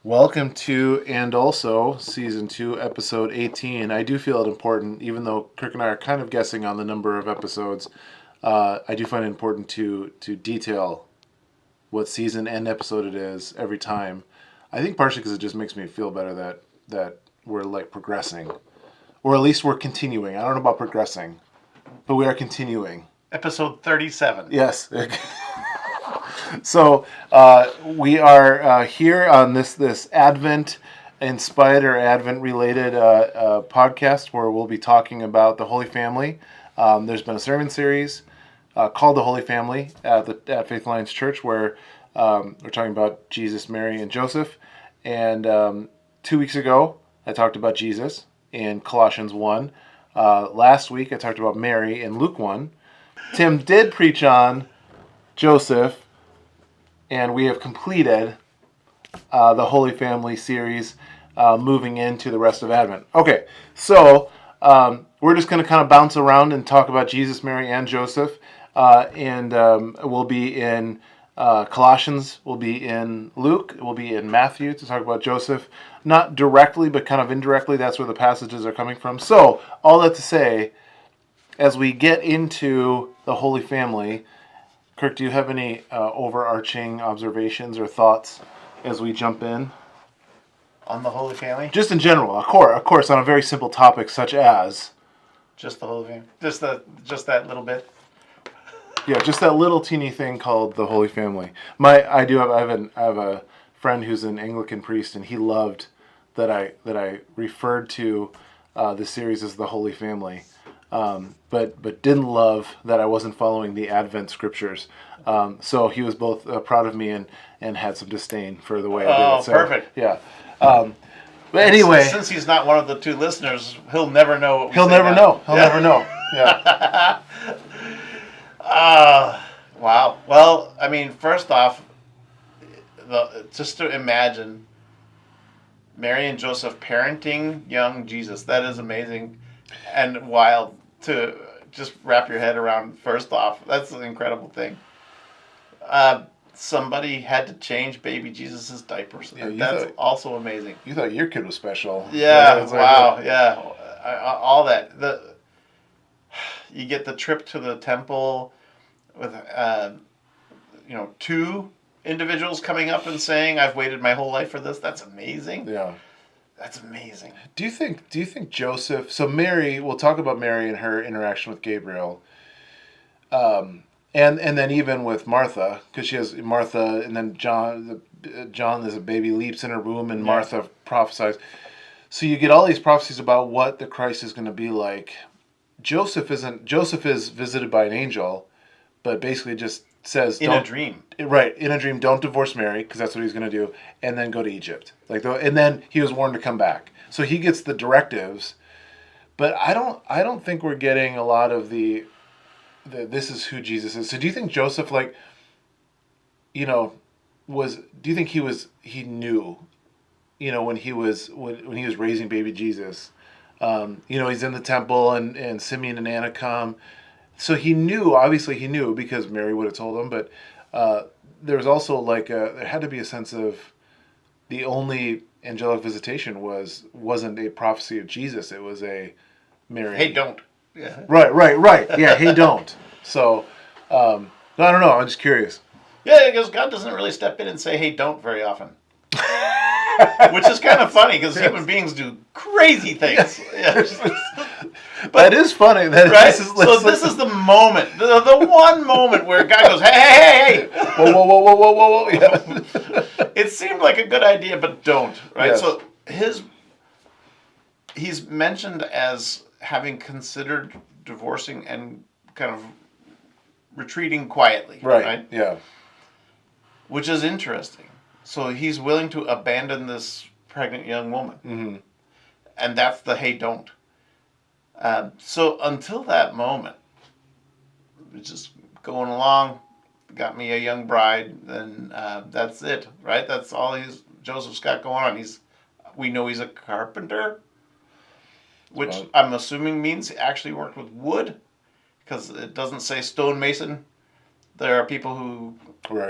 Welcome to And Also Season 2, Episode 18. I do feel it important, even though Kirk and I are kind of guessing on the number of episodes. I do find it important to detail what season and episode it is every time. I think partially because it just makes me feel better that we're like progressing, or at least we're continuing. I don't know about progressing, but we are continuing. Episode 37. Yes. So we are here on this Advent inspired or Advent related podcast where we'll be talking about the Holy Family. There's been a sermon series called the Holy Family at Faith Alliance Church where we're talking about Jesus, Mary, and Joseph. And 2 weeks ago, I talked about Jesus in Colossians 1. Last week, I talked about Mary in Luke 1. Tim did preach on Joseph, and we have completed the Holy Family series, moving into the rest of Advent. Okay, so we're just going to kind of bounce around and talk about Jesus, Mary, and Joseph, and we'll be in Colossians, we'll be in Luke, we'll be in Matthew to talk about Joseph, not directly, but kind of indirectly. That's where the passages are coming from. So, all that to say, as we get into the Holy Family, Kirk, do you have any overarching observations or thoughts as we jump in? On the Holy Family? Just in general, of course, on a very simple topic such as, Just the Holy Family? Just that little bit? yeah, just that little teeny thing called the Holy Family. I have a friend who's an Anglican priest, and he loved that I referred to the series as the Holy Family. But didn't love that I wasn't following the Advent scriptures. So he was both proud of me and had some disdain for the way I did it. Oh, So, perfect. yeah. But anyway, Since he's not one of the two listeners, he'll never know what we he'll say never now. know. He'll never know. Yeah. Wow. Well, I mean, first off, just to imagine Mary and Joseph parenting young Jesus, that is amazing and wild to just wrap your head around. First off, that's an incredible thing. Somebody had to change baby Jesus's diapers. Yeah, That's also amazing. You thought your kid was special. Yeah, It's like, wow, yeah. All that. You get the trip to the temple with two individuals coming up and saying, "I've waited my whole life for this." That's amazing. Yeah. That's amazing. Do you think Joseph? So Mary, we'll talk about Mary and her interaction with Gabriel, and then even with Martha, because she has Martha, and then John, as a baby, leaps in her womb, and Martha prophesies. So you get all these prophecies about what the Christ is going to be like. Joseph is visited by an angel, but basically just says In a dream. Right, in a dream, don't divorce Mary, because that's what he's going to do, and then go to Egypt. And then he was warned to come back. So he gets the directives, but I don't think we're getting a lot of the this is who Jesus is. So do you think Joseph, like, do you think he knew, when when he was raising baby Jesus, he's in the temple, and Simeon and Anna come. So obviously he knew, because Mary would have told him, but there was also there had to be a sense of the only angelic visitation wasn't a prophecy of Jesus, it was a Mary. Hey, don't. Yeah. Right. Yeah, hey, don't. So, I don't know, I'm just curious. Yeah, because God doesn't really step in and say, "Hey, don't," very often. Which is kind of funny, because human beings do crazy things. Yes. But that is funny. Right? This is the moment, the one moment where God goes, "Hey. Whoa. Yeah. It seemed like a good idea, but don't." Right? Yes. So he's mentioned as having considered divorcing and kind of retreating quietly. Right? Yeah. Which is interesting. So he's willing to abandon this pregnant young woman. Mm-hmm. And that's the "hey, don't." So until that moment, just going along, got me a young bride, then that's it, right? That's all Joseph's got going on. We know he's a carpenter, which I'm assuming means he actually worked with wood, because it doesn't say stonemason. There are people who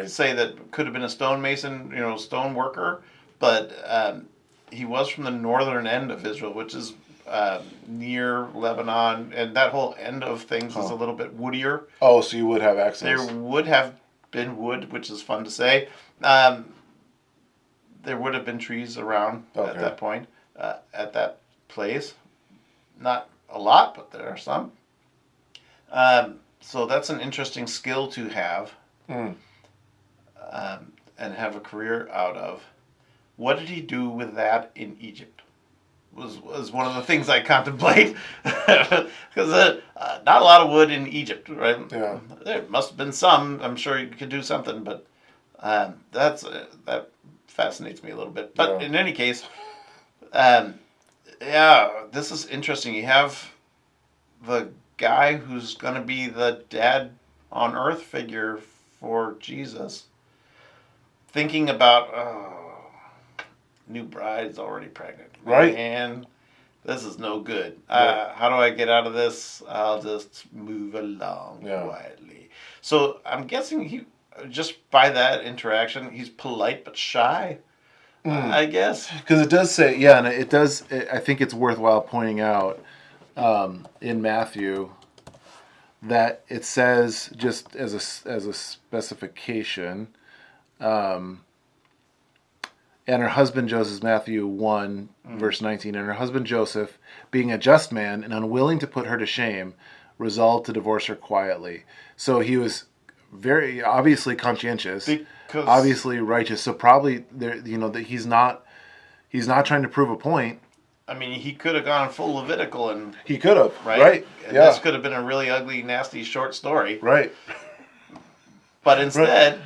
say that could have been a stonemason, stone worker, but he was from the northern end of Israel, which is near Lebanon, and that whole end of things is a little bit woodier. Oh, so you would have access. There would have been wood, which is fun to say. Um, there would have been trees around at that point, at that place. Not a lot, but there are some. So that's an interesting skill to have, Mm. and have a career out of. What did he do with that in Egypt? Was one of the things I contemplate, because not a lot of wood in Egypt, right? Yeah. There must have been some. I'm sure you could do something, but that fascinates me a little bit. But in any case, yeah, this is interesting. You have the guy who's going to be the dad on earth figure for Jesus thinking about, new bride's already pregnant. Right. And this is no good. How do I get out of this? I'll just move along quietly. So I'm guessing he, just by that interaction, he's polite but shy, I guess. Because it does say, and it does, I think it's worthwhile pointing out in Matthew that it says, just as a specification, and her husband Joseph, Matthew 1, verse 19, and her husband Joseph, being a just man and unwilling to put her to shame, resolved to divorce her quietly. So he was very obviously conscientious, obviously righteous. So probably there, that he's not trying to prove a point. I mean, he could have gone full Levitical, and he could have, right? And this could have been a really ugly, nasty short story, right? But instead,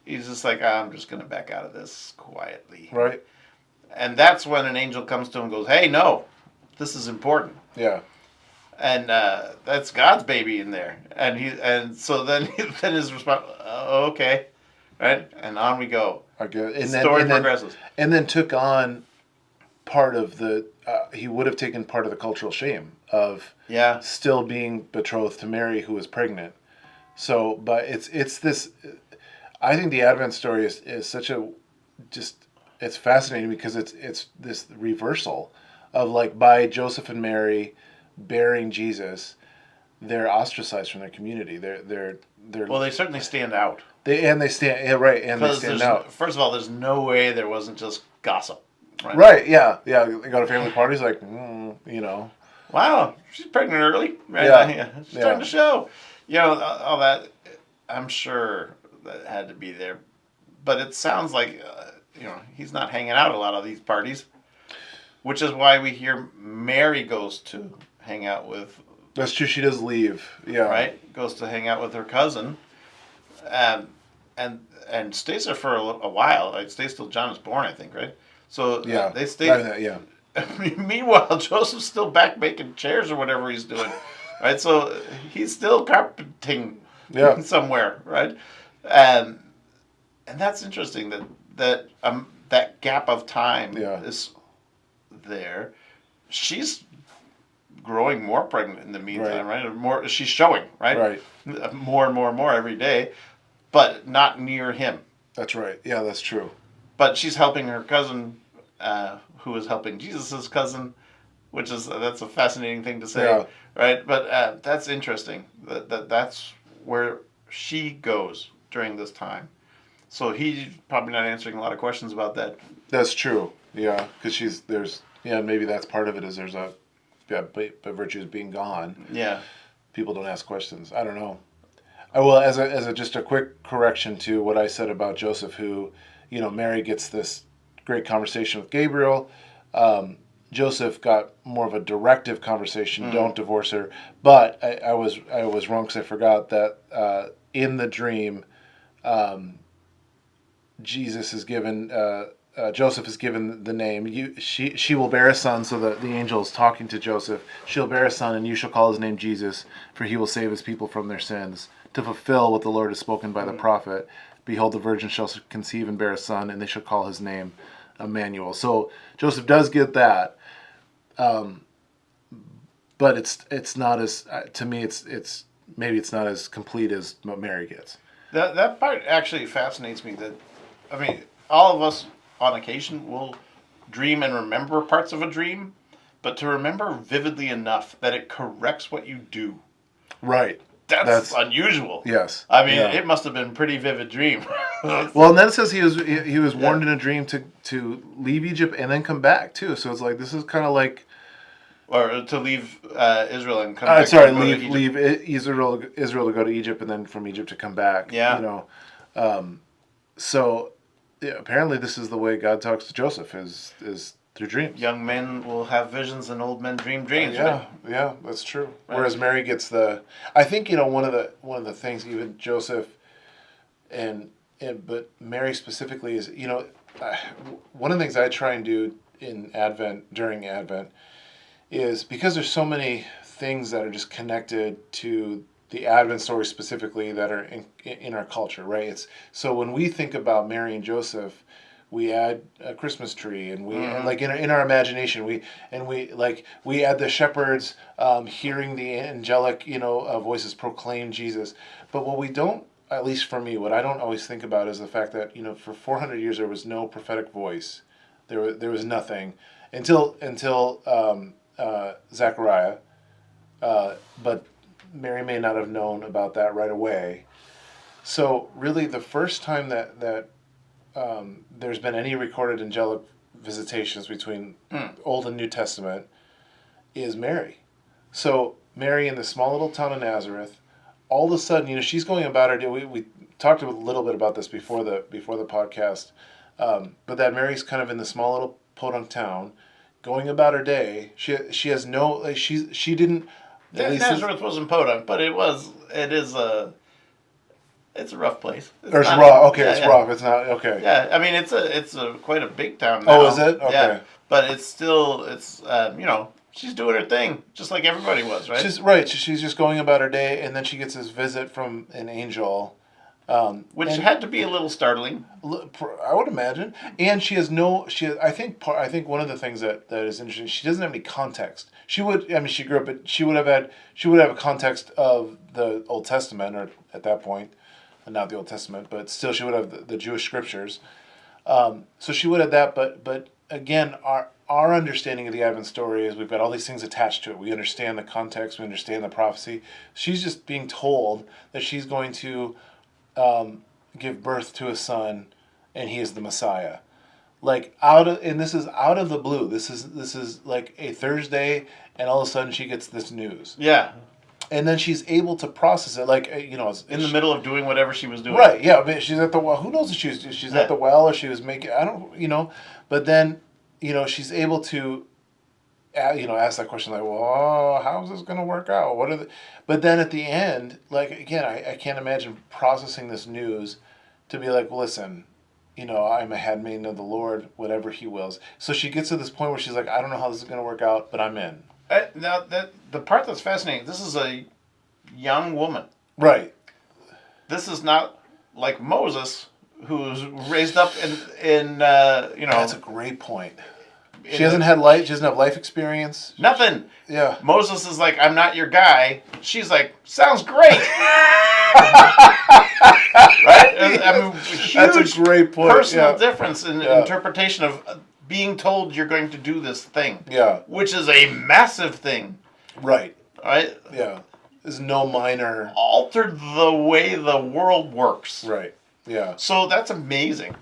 he's just like, I'm just going to back out of this quietly, right? And that's when an angel comes to him and goes, "Hey, no, this is important." Yeah. And that's God's baby in there, and so then his response, okay, right, and on we go. Okay, and the story progresses, and then took on part of the. He would have taken part of the cultural shame of still being betrothed to Mary, who was pregnant. So, but it's this. I think the Advent story is such a it's fascinating because it's this reversal of, like, by Joseph and Mary bearing Jesus, they're ostracized from their community. They're well, they certainly stand out. They stand right, and they stand out. First of all, there's no way there wasn't just gossip. Right. Yeah. They go to family parties, like, wow, she's pregnant early. Right? Yeah. She's starting to show. All that. I'm sure that had to be there, but it sounds like he's not hanging out at a lot of these parties, which is why we hear Mary goes to hang out with. That's true. She does leave. Yeah. Right. Goes to hang out with her cousin, and stays there for a while. Right? Stays till John is born, I think. Right. So they stay. Yeah. Meanwhile, Joseph's still back making chairs or whatever he's doing, right? So he's still carpenting somewhere, right? And that's interesting that gap of time is there. She's growing more pregnant in the meantime, right? More, she's showing, right? More and more and more every day, but not near him. That's right. Yeah, that's true. But she's helping her cousin, who is helping Jesus' cousin, that's a fascinating thing to say, right? But that's interesting. That's where she goes during this time. So he's probably not answering a lot of questions about that. That's true. Yeah, because maybe that's part of it, is there's but virtue is being gone. Yeah. People don't ask questions. I don't know. Well, as a just a quick correction to what I said about Joseph, who, Mary gets this great conversation with Gabriel. Joseph got more of a directive conversation. Don't divorce her. But I was wrong, because I forgot that in the dream, Jesus is given. Joseph is given the name. She will bear a son. So the angel is talking to Joseph. She'll bear a son, and you shall call his name Jesus, for he will save his people from their sins, to fulfill what the Lord has spoken by the prophet. Behold, the virgin shall conceive and bear a son, and they shall call his name Emmanuel. So Joseph does get that, but it's not as, to me, it's maybe it's not as complete as what Mary gets. That part actually fascinates me. That, I mean, all of us on occasion will dream and remember parts of a dream, but to remember vividly enough that it corrects what you do. Right. That's unusual. Yes. I mean, Yeah. it must have been a pretty vivid dream. Well, and then it says he was warned in a dream to leave Egypt and then come back too. So it's like this is kind of like Or to leave Israel and come back. sorry, to go to Egypt. leave Israel to go to Egypt and then from Egypt to come back. Yeah. You know, so yeah, apparently this is the way God talks to Joseph is through dreams. Young men will have visions and old men dream dreams. Yeah, Right? yeah, that's true. Whereas Mary gets the, I think one of the things even Joseph and but Mary specifically is one of the things I try and do in Advent during Advent is because there's so many things that are just connected to the Advent story specifically that are in our culture, right? It's so when we think about Mary and Joseph, we add a Christmas tree, and we and like in our imagination, we add the shepherds hearing the angelic voices proclaim Jesus. But what we don't, at least for me, what I don't always think about is the fact that for 400 years there was no prophetic voice, there was nothing until Zechariah, but Mary may not have known about that right away. So really, the first time that there's been any recorded angelic visitations between Old and New Testament is Mary. So Mary in the small little town of Nazareth, all of a sudden, she's going about her day. We talked a little bit about this before the podcast, but that Mary's kind of in the small little podunk town, going about her day. She has no she didn't. Nazareth wasn't podunk, but it's a rough place. It's rough. Okay, it's rough. It's not okay. Yeah, I mean it's a quite a big town now. Oh, is it? Okay. Yeah, but it's she's doing her thing just like everybody was, right? She's right. She's just going about her day, and then she gets this visit from an angel, which had to be a little startling. I would imagine. And she has no. I think one of the things that is interesting. She doesn't have any context. She would. I mean, she grew up, but she would have a context of the Old Testament, or at that point, not the Old Testament, but still she would have the Jewish scriptures. So she would have that, but again, our understanding of the Advent story is we've got all these things attached to it. We understand the context, we understand the prophecy. She's just being told that she's going to give birth to a son, and he is the Messiah. And this is out of the blue. This is like a Thursday, and all of a sudden she gets this news. Yeah. And then she's able to process it, in the middle of doing whatever she was doing. Right? Yeah, but she's at the well. Who knows if she's at the well or she was making? I don't. But then, she's able to, ask that question like, well, how's this going to work out? What are the? But then at the end, again, I can't imagine processing this news to be like, well, listen, I'm a handmaiden of the Lord, whatever He wills. So she gets to this point where she's like, I don't know how this is going to work out, but I'm in. Now the part that's fascinating. This is a young woman, right? This is not like Moses, who's raised up in That's a great point. She hasn't had life. She doesn't have life experience. Nothing. Yeah. Moses is like, I'm not your guy. She's like, sounds great. Right? I mean, huge that's a great point. Personal difference in interpretation of being told you're going to do this thing. Yeah. Which is a massive thing. Right. Right? Yeah. There's no minor. Altered the way the world works. Right. Yeah. So that's amazing.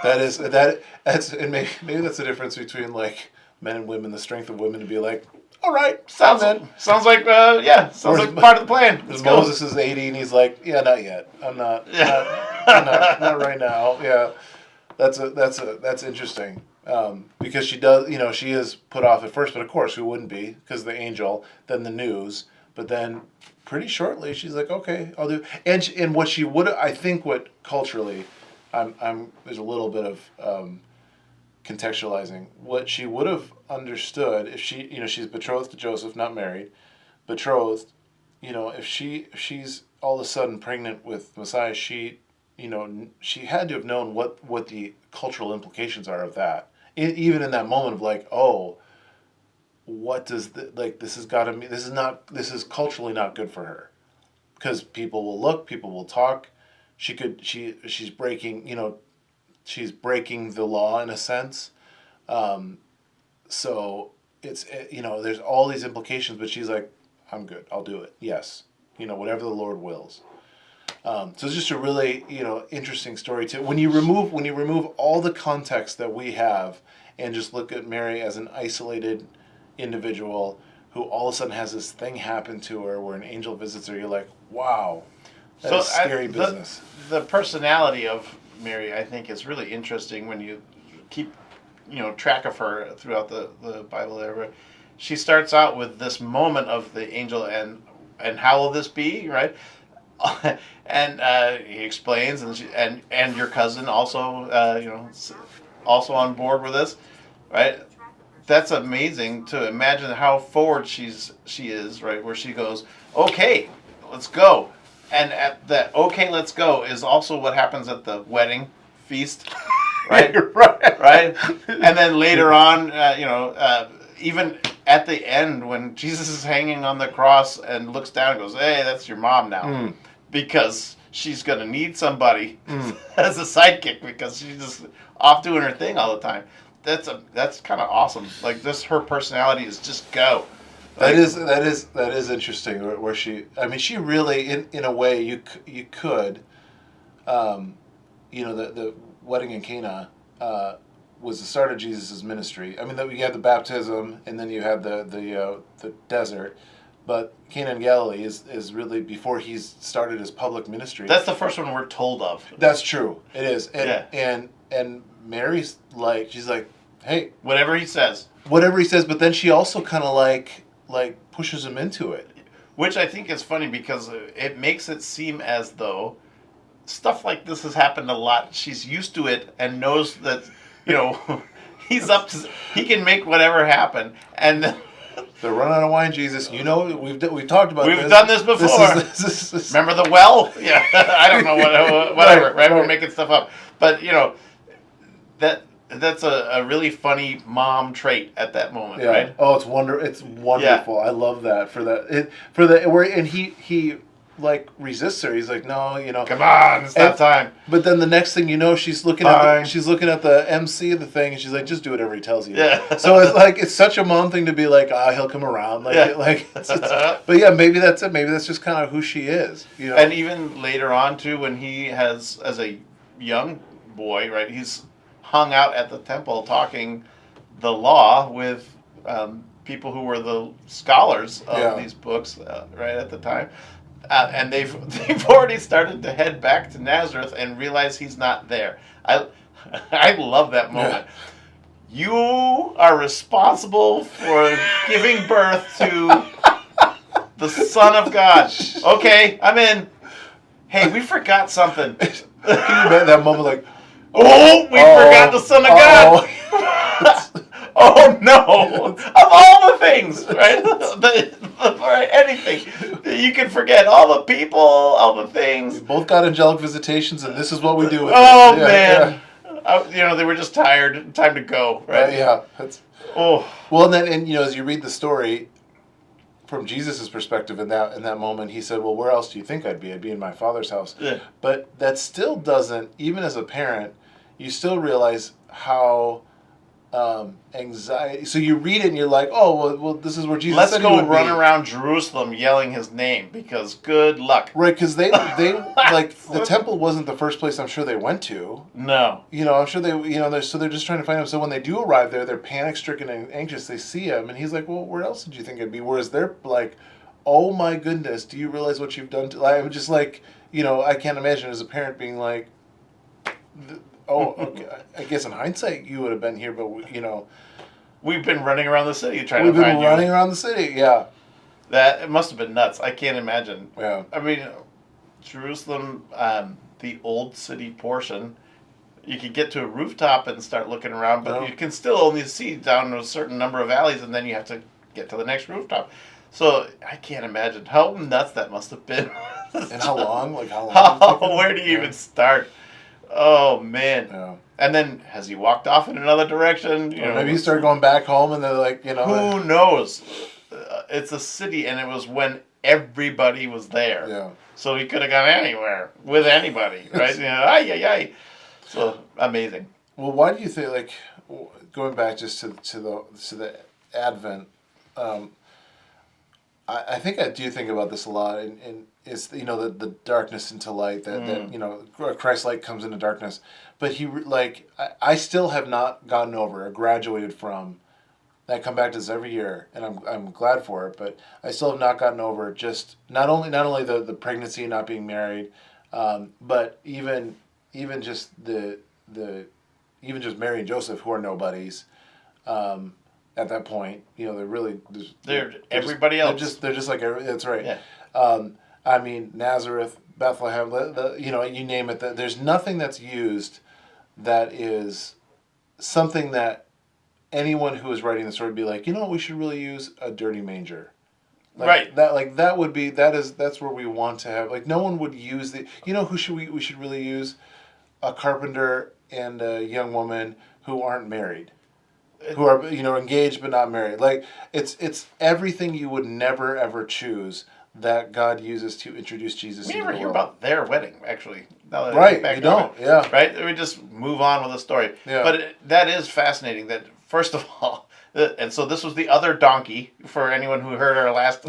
That's and maybe that's the difference between like men and women, the strength of women to be like, all right, sounds like part of the plan. Moses is 80 and he's like, yeah, not yet. I'm not not right now. Yeah. That's interesting. Because she does, she is put off at first, but of course, who wouldn't be? Because the angel, then the news, but then pretty shortly, she's like, okay, I'll do. And what she would, I think, what culturally, there's a little bit of contextualizing. What she would have understood if she's betrothed to Joseph, not married, betrothed. If she's all of a sudden pregnant with Messiah, she had to have known what the cultural implications are of that. Even in that moment of like, oh, what does this has got to mean? This is culturally not good for her, because people will look, people will talk. She's breaking, she's breaking the law in a sense. Um, so it's there's all these implications, but she's like, I'm good. I'll do it. Yes, whatever the Lord wills. So it's just a really interesting story too. When you remove all the context that we have and just look at Mary as an isolated individual who all of a sudden has this thing happen to her where an angel visits her, you're like, wow, that is scary business. The personality of Mary, I think, is really interesting when you keep track of her throughout the Bible. There, she starts out with this moment of the angel and how will this be, right? And he explains, and your cousin also, also on board with this, right? That's amazing to imagine how forward she is, right? Where she goes, okay, let's go, and at that okay, let's go is also what happens at the wedding feast, right? Right. Right, and then later on, even at the end when Jesus is hanging on the cross and looks down and goes, hey, that's your mom now. Because she's going to need somebody as a sidekick because she's just off doing her thing all the time. That's kind of awesome. Like her personality is just go. Like, that is interesting. Where she really in a way you could, the wedding in Cana was the start of Jesus' ministry. I mean, you had the baptism and then you had the desert. But Cana in Galilee is really before he's started his public ministry. That's the first one we're told of. That's true. It is. And, and Mary's like, she's like, hey. Whatever he says. Whatever he says, but then she also kind of like pushes him into it. Which I think is funny because it makes it seem as though stuff like this has happened a lot. She's used to it and knows that, he's he can make whatever happen. And they're running out of wine, Jesus. We've talked about this. We've done this before. This. Remember the well? Yeah, I don't know whatever. Right? We're making stuff up, but that's a really funny mom trait at that moment, right? Oh, it's wonderful. Yeah. I love that and he like resists her. He's like, no, come on, it's not time. But then the next thing you know, she's looking at the MC of the thing, and she's like, just do whatever he tells you. Yeah. So it's like it's such a mom thing to be like, he'll come around, but yeah, maybe that's it. Maybe that's just kind of who she is, And even later on too, when he has as a young boy, right, he's hung out at the temple talking the law with people who were the scholars of these books, right at the time. And they've already started to head back to Nazareth and realize he's not there. I love that moment. Yeah. You are responsible for giving birth to the Son of God. Okay, I'm in. Hey, we forgot something. Can you imagine that moment like, we forgot the Son of God. Oh no! Of all the things, right? Anything you can forget, all the people, all the things. We both got angelic visitations, and this is what we do with it. Man! Yeah. They were just tired. Time to go, right? Yeah. Well, and as you read the story from Jesus' perspective in that moment, he said, "Well, where else do you think I'd be? I'd be in my Father's house." Yeah. But that still doesn't, even as a parent, you still realize how. Anxiety. So you read it and you're like, oh, well, this is where Jesus said he would be. Let's go run around Jerusalem yelling his name because good luck. Right, because they like the temple wasn't the first place I'm sure they went to. No. I'm sure they're just trying to find him. So when they do arrive there, they're panic stricken and anxious. They see him and he's like, well, where else did you think I'd be? Whereas they're like, oh my goodness, do you realize what you've done? I'm just like, I can't imagine as a parent being like. Oh, okay. I guess in hindsight you would have been here, but we've been running around the city trying to find you. We've been running around the city, yeah. It must have been nuts. I can't imagine. Yeah. I mean, Jerusalem, the old city portion, you could get to a rooftop and start looking around, but you can still only see down a certain number of alleys, and then you have to get to the next rooftop. So I can't imagine how nuts that must have been. And how long? Where do you even start? Oh man! Yeah. And then has he walked off in another direction? Maybe he started going back home, and they're like, who knows? It's a city, and it was when everybody was there. Yeah. So he could have gone anywhere with anybody, right? Ay. So amazing. Well, why do you think, like, going back just to the Advent? Um, I think I do think about this a lot, and it's, the darkness into light, that Christ light comes into darkness, but I still have not gotten over or graduated from. I come back to this every year, and I'm glad for it. But I still have not gotten over just not only the pregnancy and not being married, but even just the even just Mary and Joseph, who are nobodies. Um, at that point, they're really They're everybody else. They're just like that's right. Yeah. I mean, Nazareth, Bethlehem, you name it. There's nothing that's used that is something that anyone who is writing the story would be like, what, we should really use a dirty manger. Right. That would be that's where we want to have, like, no one would use who should we should really use a carpenter and a young woman who aren't married, who are engaged but not married. Like, it's everything you would never ever choose that God uses to introduce Jesus. We into never the hear world. about their wedding, actually. Now that I Right, think back you on don't. it. Yeah. Right? We just move on with the story. Yeah. But that is fascinating that, first of all, and so this was the other donkey for anyone who heard our last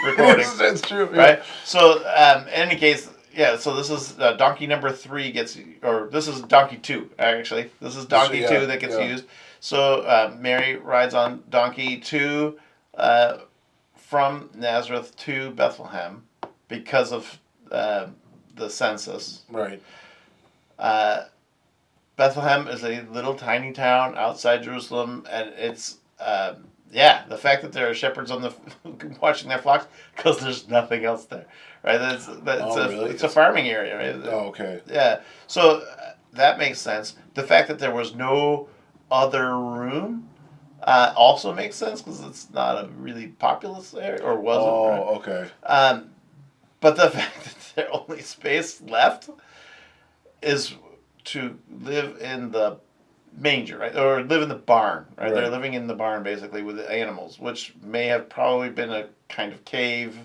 recording. It's true. Yeah. Right? So, in any case, yeah, so this is donkey number 3 or this is donkey 2, actually. This is donkey 2 that gets used. So, Mary rides on donkey 2 from Nazareth to Bethlehem because of the census. Right. Bethlehem is a little tiny town outside Jerusalem, and it's the fact that there are shepherds on the watching their flocks because there's nothing else there, right? Really? It's a farming area, right? Oh, okay. Yeah, so that makes sense. The fact that there was no other room also makes sense because it's not a really populous area, or wasn't. Oh, right? okay. But the fact that their only space left is to live in the manger, right? Or live in the barn, right? They're living in the barn basically with the animals, which may have probably been a kind of cave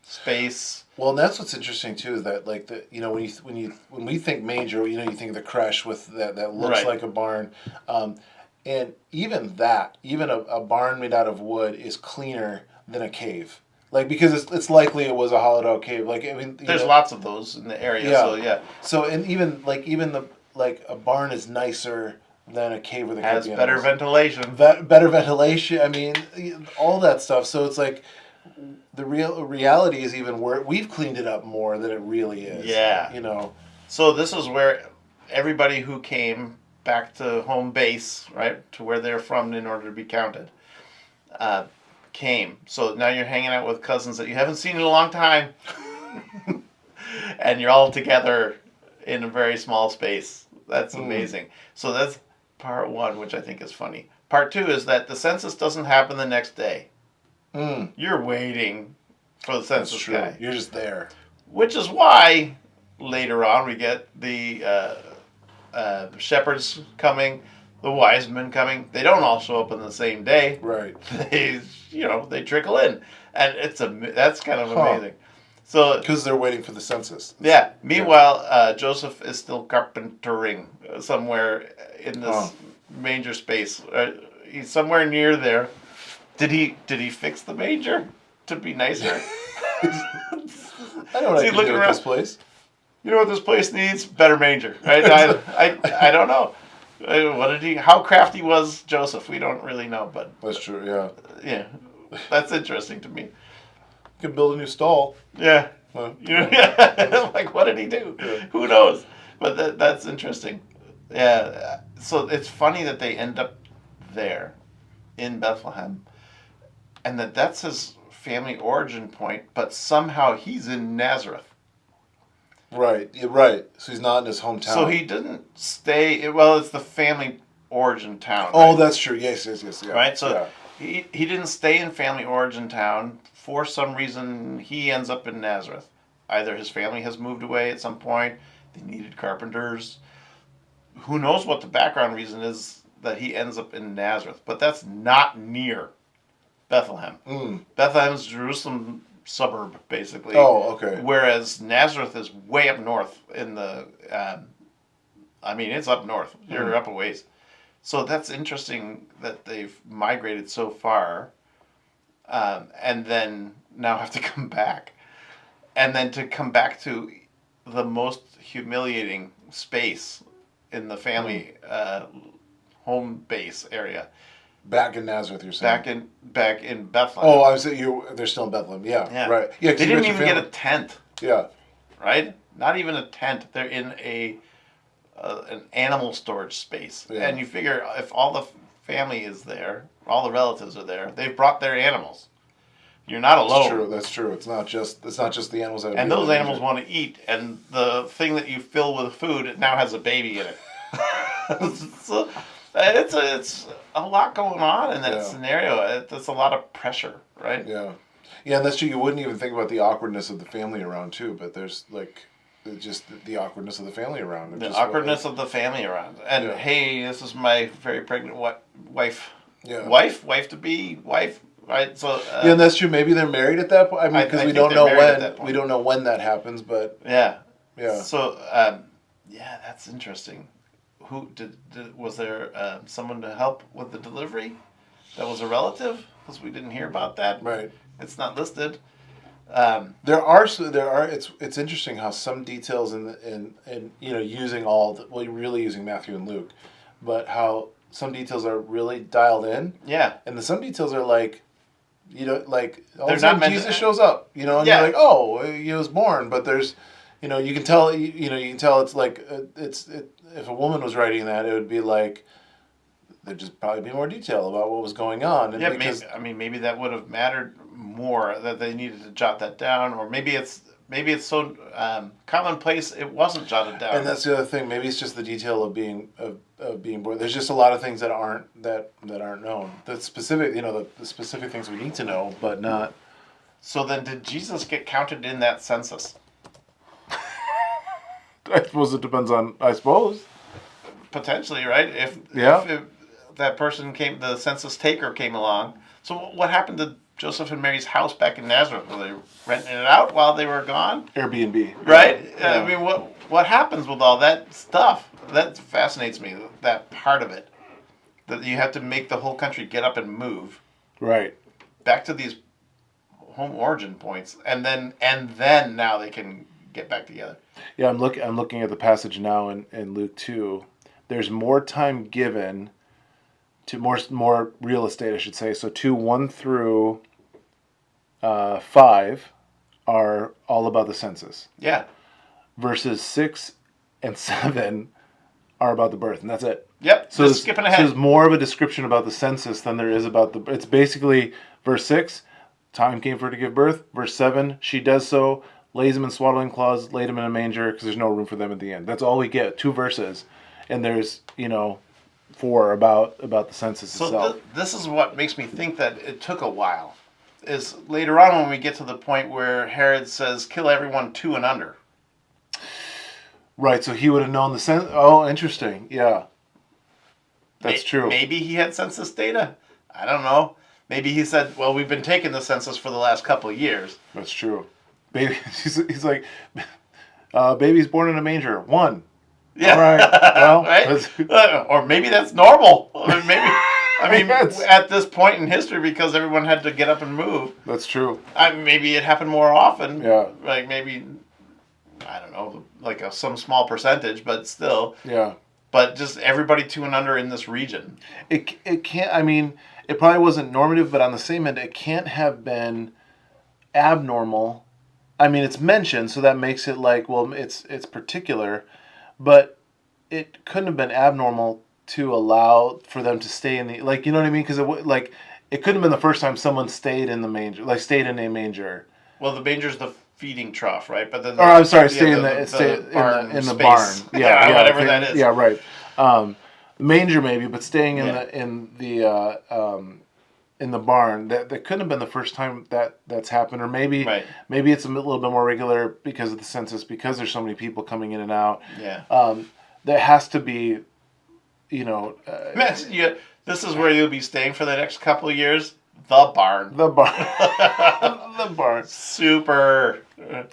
space. Well, and that's what's interesting too, is that, like, when we think manger, you think of the creche with that looks like a barn, and even a barn made out of wood is cleaner than a cave. Like, because it's likely it was a hollowed out cave. Like, I mean, there's lots of those in the area. Yeah. So yeah. So, and even a barn is nicer than a cave with a has better ventilation. Better ventilation. I mean, all that stuff. So it's like the reality is even where we've cleaned it up more than it really is. Yeah. So this is where everybody who came back to home base, right, to where they're from in order to be counted, came. So now you're hanging out with cousins that you haven't seen in a long time, and you're all together in a very small space. That's amazing. So that's part 1, which I think is funny. Part 2 is that the census doesn't happen the next day. You're waiting for the census guy. You're just there. Which is why later on we get the shepherds coming, the wise men coming. They don't all show up on the same day. Right. They trickle in, and that's kind of amazing. So because they're waiting for the census. Yeah. Meanwhile, Joseph is still carpentering somewhere in this manger space. He's somewhere near there. Did he fix the manger to be nicer? I know what I can do with this place. You know what this place needs? Better manger, right? I don't know. How crafty was Joseph? We don't really know, but that's true. Yeah. Yeah, that's interesting to me. You could build a new stall. Yeah. Like, what did he do? Yeah. Who knows? But that's interesting. Yeah. So it's funny that they end up there in Bethlehem, and that's his family origin point, but somehow he's in Nazareth. Right. Right. So he's not in his hometown. So he didn't stay. Well, it's the family origin town. Oh, right? That's true. Yes. Yeah. Right. So he didn't stay in family origin town. For some reason, he ends up in Nazareth. Either his family has moved away at some point, they needed carpenters. Who knows what the background reason is that he ends up in Nazareth. But that's not near Bethlehem. Bethlehem's Jerusalem suburb, basically. Oh, okay. Whereas Nazareth is way up north in the I mean, it's up north. You're up a ways. So that's interesting that they've migrated so far, and then now have to come back, and then to come back to the most humiliating space in the family home base area. Back in Nazareth, you're saying? Back in Bethlehem. Oh, I was they're still in Bethlehem. Yeah, right. Yeah, they didn't even get a tent. Yeah, right. Not even a tent. They're in an animal storage space, and you figure if all the family is there, all the relatives are there, they've brought their animals. You're not alone. That's true. It's not just the animals that. And those animals want to eat, and the thing that you fill with food it now has a baby in it. So, it's a lot going on in that scenario. It's a lot of pressure, right? Yeah, yeah, and that's true. You wouldn't even think about the awkwardness of the family around too, but there's like just the awkwardness of the family around. The awkwardness of the family around, and hey, this is my very pregnant wife. Yeah. Wife to be, wife. Right, so yeah, and that's true. Maybe they're married at that point. I mean, because we don't know when that happens, but yeah. So that's interesting. Who was there someone to help with the delivery? That was a relative, because we didn't hear about that. Right. It's not listed. There are. It's interesting how some details in using you're really using Matthew and Luke, but how some details are really dialed in. Yeah. And some details are like. Like all They're of a sudden not Jesus shows up, and you're like, oh, he was born, but there's, you can tell, you can tell it's like, if a woman was writing that, it would be like, there'd just probably be more detail about what was going on. And maybe that would have mattered more, that they needed to jot that down, or maybe it's so commonplace it wasn't jotted down. And that's the other thing. Maybe it's just the detail of being born. There's just a lot of things that aren't known. The specific, the specific things we need to know, but not. So then, did Jesus get counted in that census? I suppose it depends on. I suppose. Potentially, right? If that person the census taker came along. So what happened to Joseph and Mary's house back in Nazareth? Were they renting it out while they were gone? Airbnb. Right? Yeah. I mean, what happens with all that stuff? That fascinates me, that part of it. That you have to make the whole country get up and move. Right. Back to these home origin points. And then now they can get back together. Yeah, I'm looking at the passage now in Luke 2. There's more time given to more real estate, I should say. So 2:1 through 5 are all about the census. Yeah. Verses 6 and 7 are about the birth, and that's it. Yep. So just skipping ahead. So there's more of a description about the census than there is about the. It's basically verse 6, time came for her to give birth. Verse 7, she does so, lays him in swaddling cloths, laid him in a manger because there's no room for them at the end. That's all we get. 2 verses, and there's 4 about the census itself. So this is what makes me think that it took a while. Is later on when we get to the point where Herod says, kill everyone 2 and under. Right, so he would have known the census. Oh, interesting. Yeah. That's true. Maybe he had census data. I don't know. Maybe he said, well, we've been taking the census for the last couple of years. That's true. Baby, he's like, baby's born in a manger. 1. Yeah. All right. Well, right? Or maybe that's normal. At this point in history, because everyone had to get up and move. That's true. Maybe it happened more often. Yeah. Like maybe, I don't know, like some small percentage, but still. Yeah. But just everybody 2 and under in this region. It can't. I mean, it probably wasn't normative, but on the same end, it can't have been abnormal. I mean, it's mentioned, so that makes it like, well, it's particular, but it couldn't have been abnormal to allow for them to stay in the, like, you know what I mean? Because it couldn't have been the first time someone stayed in the manger, like stayed in a manger. Well, the manger's the feeding trough, right? But then stay in the barn. Yeah, whatever that is. Yeah, right. The manger maybe, but staying in the barn. That couldn't have been the first time that's happened, or maybe it's a little bit more regular because of the census, because there's so many people coming in and out. Yeah. There has to be, this is where you'll be staying for the next couple of years. The barn. The barn. the barn. Super.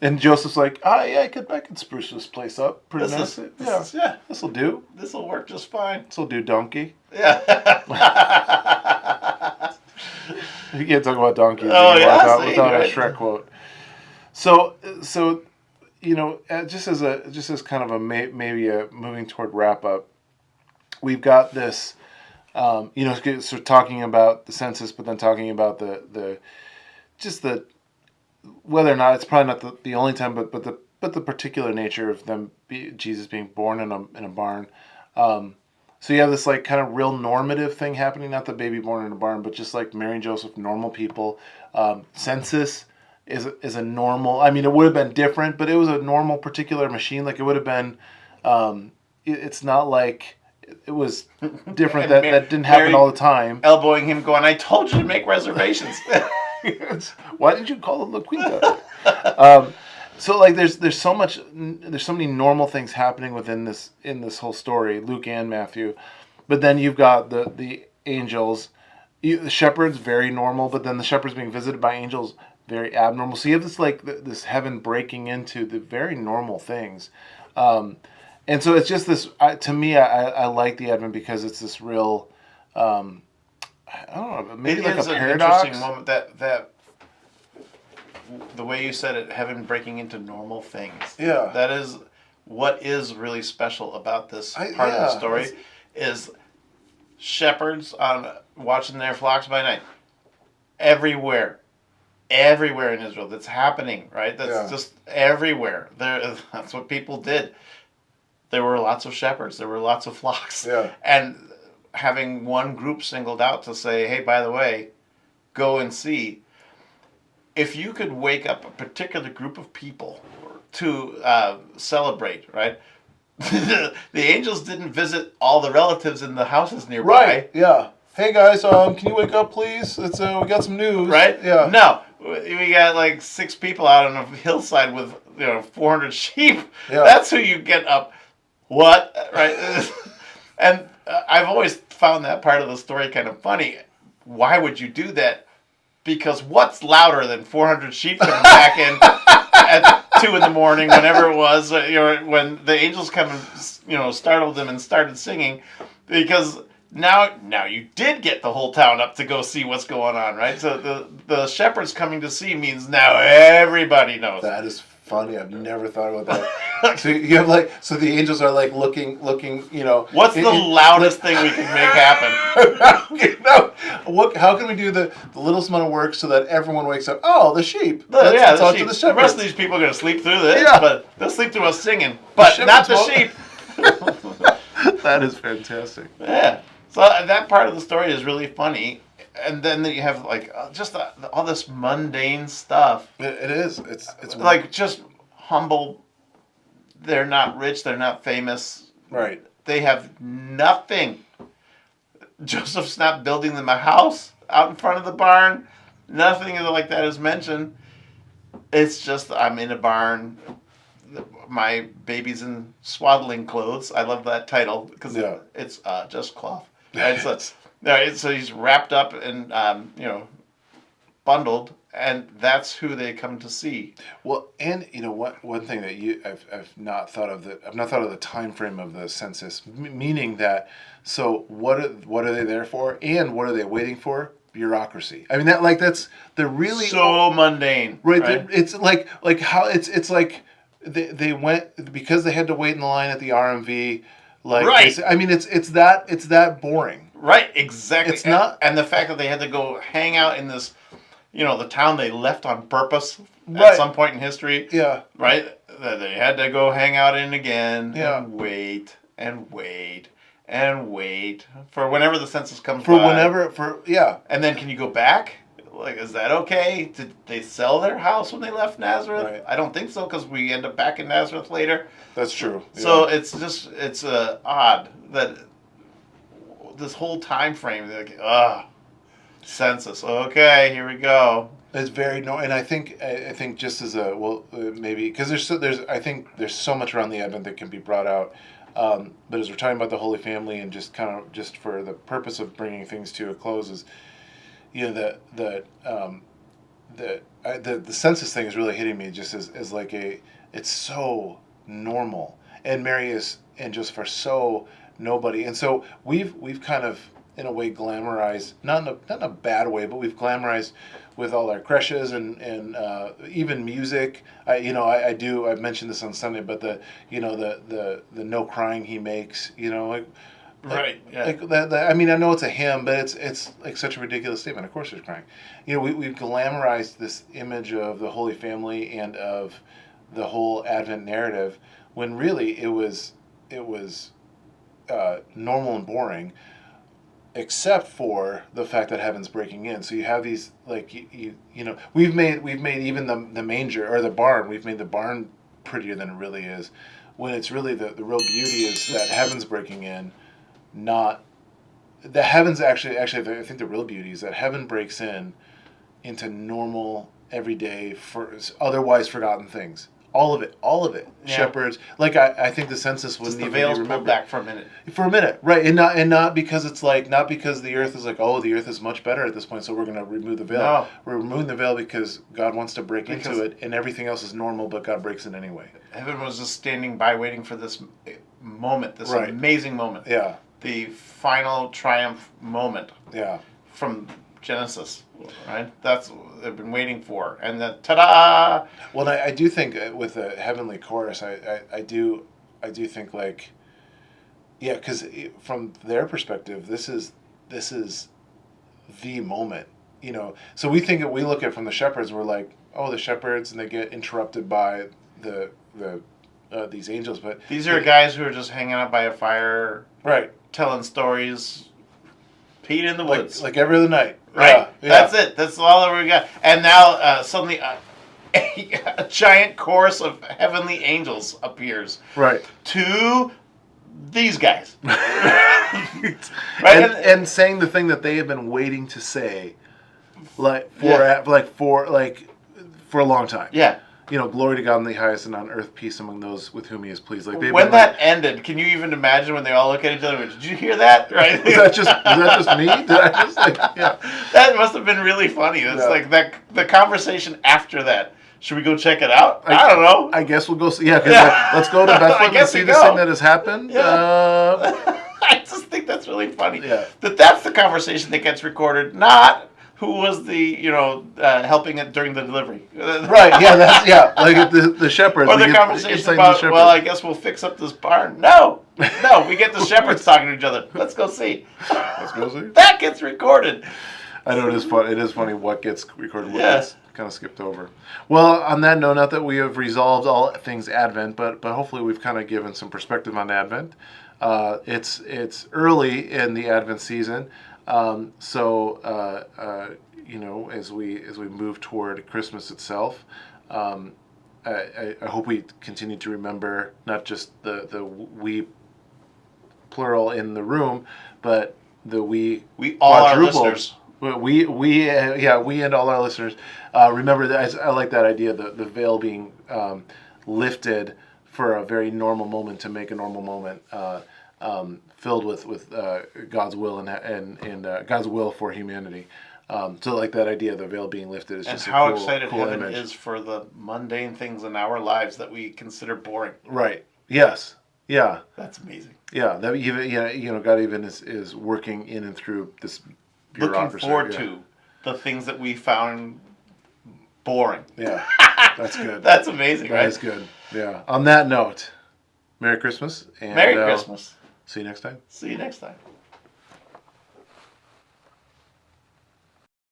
And Joseph's like, yeah, I could spruce this place up pretty This nice. yeah. This'll do. This will work just fine. This'll do, donkey. Yeah. You can't talk about donkeys Oh, anymore yeah, without right? a Shrek quote. So just as kind of a maybe a moving toward wrap up, we've got this. So talking about the census, but then talking about the whether or not it's probably not the only time, but the particular nature of Jesus being born in a barn. So you have this like kind of real normative thing happening, not the baby born in a barn, but just like Mary and Joseph, normal people. Census is a normal. I mean, it would have been different, but it was a normal particular machine. Like it would have been. It's not like it was different that didn't happen Mary all the time. Elbowing him, going, "I told you to make reservations." Why didn't you call it La Quinta? So like there's so many normal things happening in this whole story, Luke and Matthew, but then you've got the angels, the shepherds very normal, but then the shepherds being visited by angels very abnormal. So you have this like this heaven breaking into the very normal things, and so it's just this. To me, I like the Advent because it's this real. I don't know, maybe It like is a an paradox. interesting moment that the way you said it, heaven breaking into normal things. Yeah. That is what is really special about this part of yeah, the story is shepherds on watching their flocks by night. Everywhere in Israel. That's happening, right? That's just everywhere. That's what people did. There were lots of shepherds. There were lots of flocks. Yeah. And having one group singled out to say, hey, by the way, go and see. If you could wake up a particular group of people to celebrate, right? The angels didn't visit all the relatives in the houses nearby. Right, yeah. Hey guys, can you wake up please? It's we got some news. Right? Yeah. No, we got like 6 people out on a hillside with 400 sheep. Yeah. That's who you get up. What? Right? And I've always found that part of the story kind of funny. Why would you do that? Because what's louder than 400 sheep coming back in at 2 in the morning, whenever it was, when the angels come and startled them and started singing, because now you did get the whole town up to go see what's going on, right? So the shepherds coming to see means now everybody knows. That is funny. I've never thought about that. So you have the angels are like looking. What's the loudest thing we can make happen? How can we do the littlest amount of work so that everyone wakes up? Oh, the sheep. Let's talk to to the rest of these people are going to sleep through this, Yeah. but they'll sleep through us singing, but not the sheep. That is fantastic. Yeah. So that part of the story is really funny. And then you have like just all this mundane stuff. It is. It's like just humble. They're not rich. They're not famous. Right. They have nothing. Joseph's not building them a house out in front of the barn. Nothing like that is mentioned. It's just I'm in a barn. My baby's in swaddling clothes. I love that title because it's just cloth. Right? So he's wrapped up and bundled, and that's who they come to see. Well, and what one thing that I've not thought of the time frame of the census, meaning that. So what are they there for, and what are they waiting for? Bureaucracy. I mean they're really so mundane, right? It's like how it's like they went because they had to wait in the line at the RMV. Like right. I mean it's that boring. Right, exactly. It's not, and the fact that they had to go hang out in this, the town they left on purpose right. at some point in history. Yeah. Right? That they had to go hang out in again and wait for whenever the census comes by. And then can you go back? Like, is that okay? Did they sell their house when they left Nazareth? Right. I don't think so because we end up back in Nazareth later. That's true. Yeah. So it's odd that this whole time frame, census. Okay, here we go. It's very and I think just as maybe because there's so much around the Advent that can be brought out. But as we're talking about the Holy Family and just for the purpose of bringing things to a close is, the census thing is really hitting me just as like it's so normal, and Mary is angels for so nobody, and so we've kind of in a way glamorized, not in a bad way, but we've glamorized with all our creches and even music. I've mentioned this on Sunday, but the no crying he makes, Right. Yeah. like that. I mean, I know it's a hymn, but it's like such a ridiculous statement. Of course, there's crying. We've glamorized this image of the Holy Family and of the whole Advent narrative, when really it was normal and boring, except for the fact that heaven's breaking in. So you have these like we've made even the manger or the barn. We've made the barn prettier than it really is, when it's really the real beauty is that heaven's breaking in, not the heavens actually. I think the real beauty is that heaven breaks in into normal everyday for otherwise forgotten things. All of it. Yeah. Shepherds, like I think the census Just wouldn't the even veils be pulled remembered back for a minute. for a minute, right? And not because it's like, not because the earth is like, oh, the earth is much better at this point, so we're going to remove the veil. No. We're removing the veil because God wants to break Because into it, and everything else is normal, but God breaks in anyway. heaven was just standing by, waiting for this moment, this Right. amazing moment, Yeah, the final triumph moment yeah, from Genesis. Right. That's what they've been waiting for, and then ta-da! well, I do think with the heavenly chorus, I do think like, yeah, because from their perspective, this is the moment, So we look at it from the shepherds, we're like, oh, the shepherds, and they get interrupted by the these angels, but These are guys who are just hanging out by a fire, right, telling stories, peeing in the like woods. like every other night, Right. Yeah, That's it. That's all that we got. And now suddenly a giant chorus of heavenly angels appears right. to these guys. Right, Right? and saying the thing that they have been waiting to say, like Yeah. for a long time. Yeah. Glory to God in the highest, and on earth peace among those with whom He is pleased. Like they've When been that ended, can you even imagine when they all look at each other and go, did you hear that? Right? was that just me? Did I just yeah? That must have been really funny. It's Yeah. like the conversation after that. Should we go check it out? I don't know. I guess we'll go see. Yeah, 'cause, Yeah. let's go to I Bethlehem and guess see we this go. thing that has happened. Yeah. I just think that's really funny. Yeah. That's the conversation that gets recorded, not who was the helping it during the delivery. Right. Yeah. Like the shepherds. Or we the get conversation insight into the about, shepherds. well, I guess we'll fix up this barn. No, we get the shepherds talking to each other. Let's go see. Let's go see. That gets recorded. I know it is fun. It is funny what gets recorded, what Yeah. gets kind of skipped over. Well, on that note, not that we have resolved all things Advent, but hopefully we've kind of given some perspective on Advent. It's early in the Advent season, so as we move toward Christmas itself, I hope we continue to remember not just the we plural in the room, but the we All our quadrupled. listeners. We and all our listeners remember that. I like that idea, the veil being lifted for a very normal moment to make a normal moment filled with God's will and God's will for humanity. So like that idea of the veil being lifted is And just how a cool, excited cool heaven image. is for the mundane things in our lives that we consider boring. Right. Yes. Yeah. That's amazing. Yeah. That even God even is working in and through this bureaucracy. Looking forward to the things that we found boring. Yeah. That's good. That's amazing, right? That is good. Yeah. On that note, Merry Christmas. And Merry Christmas. see you next time. See you next time.